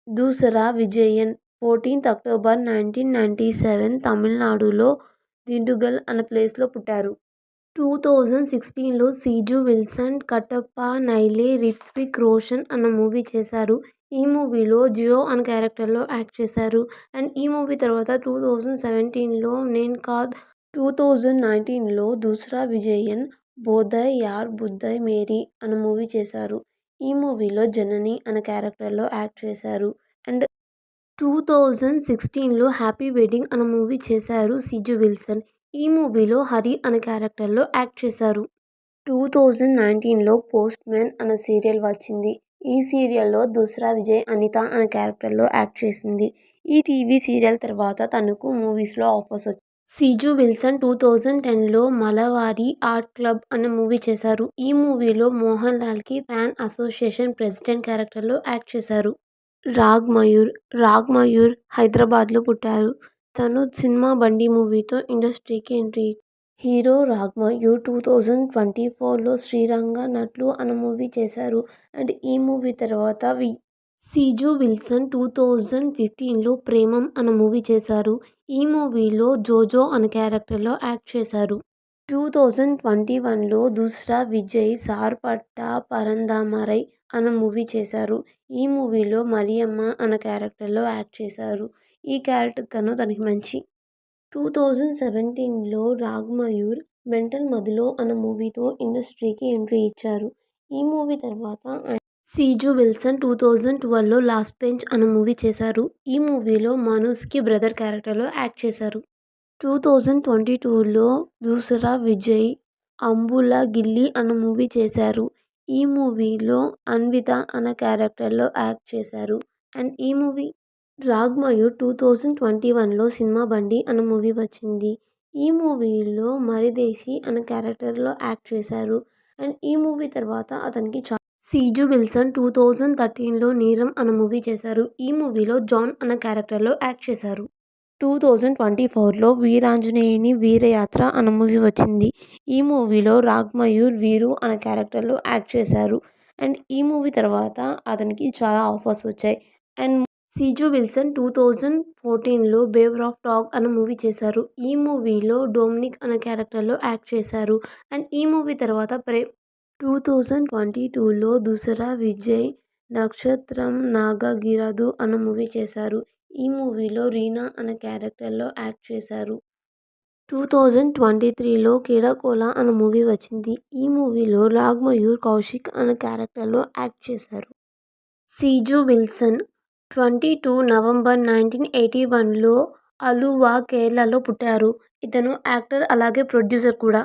దూసరా Vijayan 14th October 1997 తమిళనాడులో దిండుగల్ అనే ప్లేస్లో పుట్టారు. 2016లో సీజు విల్సన్, కట్టప్ప, నైలే, రిత్విక్ రోషన్ అన్న మూవీ చేశారు. ఈ మూవీలో జియో అనే క్యారెక్టర్లో యాక్ట్ చేశారు. అండ్ ఈ మూవీ తర్వాత 2017లో నేన్ కాద్ 2019లో దూసరా విజయన్, బోధయ్ యార్ బుద్ధయ్ మేరీ అన్న మూవీ చేశారు. ఈ మూవీలో జనని అనే క్యారెక్టర్లో యాక్ట్ చేశారు. అండ్ 2016లో హ్యాపీ వెడ్డింగ్ అనే మూవీ చేశారు సీజు విల్సన్. ఈ మూవీలో హరి అనే క్యారెక్టర్లో యాక్ట్ చేశారు. 2019లో పోస్ట్ మ్యాన్ అనే సీరియల్ వచ్చింది. ఈ సీరియల్లో దూసరా విజయ్ అనిత అనే క్యారెక్టర్లో యాక్ట్ చేసింది. ఈ టీవీ సీరియల్ తర్వాత తనకు మూవీస్లో ఆఫర్స్ వచ్చాయి. సీజు విల్సన్ 2010లో మలబారీ ఆర్ట్ క్లబ్ అనే మూవీ చేశారు. ఈ మూవీలో మోహన్ లాల్కి ఫ్యాన్ అసోసియేషన్ ప్రెసిడెంట్ క్యారెక్టర్లో యాక్ట్ చేశారు. రాగ్ మయూర్ హైదరాబాద్లో పుట్టారు. తను సినిమా బండి మూవీతో ఇండస్ట్రీకి ఎంట్రీ ఇచ్చారు. హీరో రాగ్ మయూర్ 2024లో శ్రీరంగ నటులు అనే మూవీ చేశారు. అండ్ ఈ మూవీ తర్వాత సీజు విల్సన్ 2015లో ప్రేమం అనే మూవీ చేశారు. ఈ మూవీలో జోజో అనే క్యారెక్టర్లో యాక్ట్ చేశారు. 2021లో దూసరా విజయ్ సార్పట్టా పరందామరై అనే మూవీ చేశారు. ఈ మూవీలో మరియమ్మ అనే క్యారెక్టర్లో యాక్ట్ చేశారు. ఈ క్యారెక్టర్ గాను తనకి మంచి 2017లో రాగ్ మయూర్ మెంటల్ మదిలో అనే మూవీతో ఇండస్ట్రీకి ఎంట్రీ ఇచ్చారు. ఈ మూవీ తర్వాత సీజు విల్సన్ 2012లో లాస్ట్ బెంచ్ అనే మూవీ చేశారు. ఈ మూవీలో మనోజ్కి బ్రదర్ క్యారెక్టర్లో యాక్ట్ చేశారు. 2022లో దూసరా విజయ్ అంబుల గిల్లీ అనే మూవీ చేశారు. ఈ మూవీలో అన్విత అనే క్యారెక్టర్లో యాక్ట్ చేశారు. అండ్ ఈ మూవీ రాగ్ మయూర్ 2021లో సినిమా బండి అనే మూవీ వచ్చింది. ఈ మూవీలో మరిదేశీ అనే క్యారెక్టర్లో యాక్ట్ చేశారు. అండ్ ఈ మూవీ తర్వాత అతనికి సీజు విల్సన్ 2013లో నీరం అనే మూవీ చేశారు. ఈ మూవీలో జాన్ అనే క్యారెక్టర్లో యాక్ట్ చేశారు. 2024లో వీరాంజనేయుని వీరయాత్ర అనే మూవీ వచ్చింది. ఈ మూవీలో రాగ్ మయూర్ వీరు అనే క్యారెక్టర్లో యాక్ట్ చేశారు. అండ్ ఈ మూవీ తర్వాత అతనికి చాలా ఆఫర్స్ వచ్చాయి. అండ్ సీజు విల్సన్ 2014లో బేవర్ ఆఫ్ డాగ్ అనే మూవీ చేశారు. ఈ మూవీలో డొమినిక్ అనే క్యారెక్టర్లో యాక్ట్ చేశారు. అండ్ ఈ మూవీ తర్వాత 2022లో దూసరా విజయ్ నక్షత్రం నాగగిరదు అనే మూవీ చేశారు. ఈ మూవీలో రీనా అనే క్యారెక్టర్లో యాక్ట్ చేశారు. 2023లో కేడకోల అనే మూవీ వచ్చింది. ఈ మూవీలో రాగ్ మయూర్ కౌశిక్ అనే క్యారెక్టర్లో యాక్ట్ చేశారు. సీజు విల్సన్ 22 నవంబర్ 1981లో అలువా, కేరళలో పుట్టారు. ఇతను యాక్టర్ అలాగే ప్రొడ్యూసర్ కూడా.